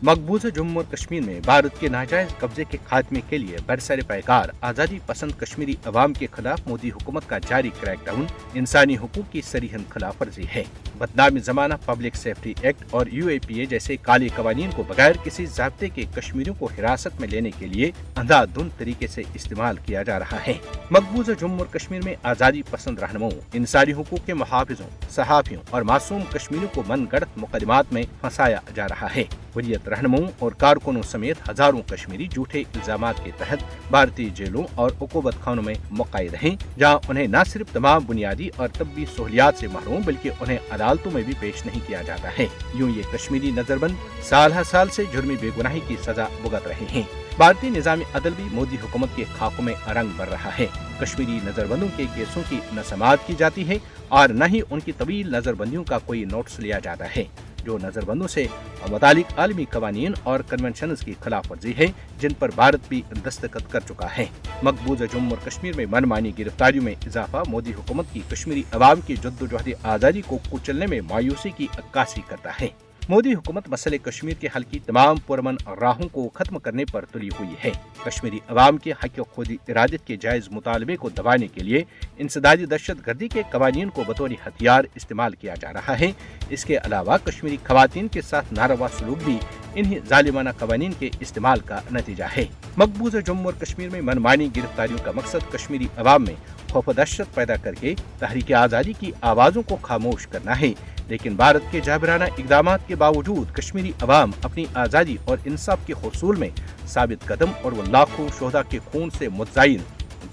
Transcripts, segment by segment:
मकबूजा जम्मू और कश्मीर में भारत के नाजायज कब्जे के खात्मे के लिए बरसर पैकार आज़ादी पसंद कश्मीरी अवाम के खिलाफ मोदी हुकूमत का जारी क्रैकडाउन इंसानी हुकूक की सरीहन खिलाफ वर्जी है। बदनामी जमाना पब्लिक सेफ्टी एक्ट और UAPA जैसे काले कवानीन को बगैर किसी ज़ाब्ते के कश्मीरियों को हिरासत में लेने के लिए अंधाधुंध तरीके से इस्तेमाल किया जा रहा है। मकबूजा जम्मू और कश्मीर में आज़ादी पसंद रहनुमाओं, इंसानी हुकूक के मुहाफिजों, सहाफियों और मासूम कश्मीरियों को मनगढ़ंत मुकदमात में फंसाया जा रहा है। हुर्रियत रहनुमाओं और कारकुनों समेत हजारों कश्मीरी झूठे इल्जामात के तहत भारतीय जेलों और उकूबत खानों में मुक़य्यद हैं, जहां उन्हें न सिर्फ तमाम बुनियादी और तब्बी सहूलियात से महरूम बल्कि उन्हें अदालतों में भी पेश नहीं किया जाता है। यूं ये कश्मीरी नजरबंद साल हर साल से जुर्मी बेगुनाही की सजा भुगत रहे हैं। भारतीय निज़ामी अदल भी मोदी हुकूमत के खाकों में रंग भर रहा है। कश्मीरी नजरबंदों के केसों की न समाअत की जाती है और न ही उनकी तवील नजरबंदियों का कोई नोटिस लिया जाता है, जो नजरबंदों से मुतालिक आलमी कवानीन और कन्वेंशन की खिलाफ वर्जी है, जिन पर भारत भी दस्तखत कर चुका है। मकबूजा जम्मू और कश्मीर में मनमानी गिरफ्तारियों में इजाफा मोदी हुकूमत की कश्मीरी अवाम की जद्दोजहद आज़ादी को कुचलने में मायूसी की अक्कासी करता है। मोदी हुकूमत मसले कश्मीर के हल की तमाम पुरमन राहों को खत्म करने पर तुली हुई है। कश्मीरी अवाम के हक खुद इरादत के जायज मुतालबे को दबाने के लिए इंसदादी दहशत गर्दी के कवानीन को बतौर हथियार इस्तेमाल किया जा रहा है। इसके अलावा कश्मीरी खवातीन के साथ नारवा सलूक भी इन्हीं जालिमाना कवानीन के इस्तेमाल का नतीजा है। मकबूजा जम्मू और कश्मीर में मनमानी गिरफ्तारियों का मकसद कश्मीरी अवाम में खौफ दहशत पैदा करके तहरीक आज़ादी की आवाज़ों को खामोश करना है। लेकिन भारत के जाबराना इक़दामात के बावजूद कश्मीरी अवाम अपनी आज़ादी और इंसाफ के हुसूल में साबित कदम और वो लाखों शोहदा के खून से मुतज़ायिन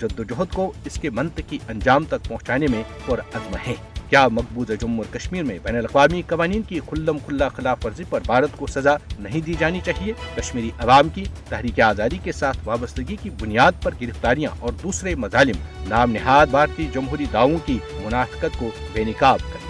जद्दोजहद को इसके मंतकी अंजाम तक पहुँचाने में पुरअज़्म है। क्या मकबूजा जम्मू और कश्मीर में बैनुल-अक़वामी कवानीन की खुल्लम खुल्ला खिलाफ वर्जी पर भारत को सजा नहीं दी जानी चाहिए? कश्मीरी अवाम की तहरीक आज़ादी के साथ वाबस्तगी की बुनियाद पर गिरफ्तारियां और दूसरे मजालिम नाम निहाद भारतीय जमहूरी दावों की मुनाफिकत को बेनकाब कर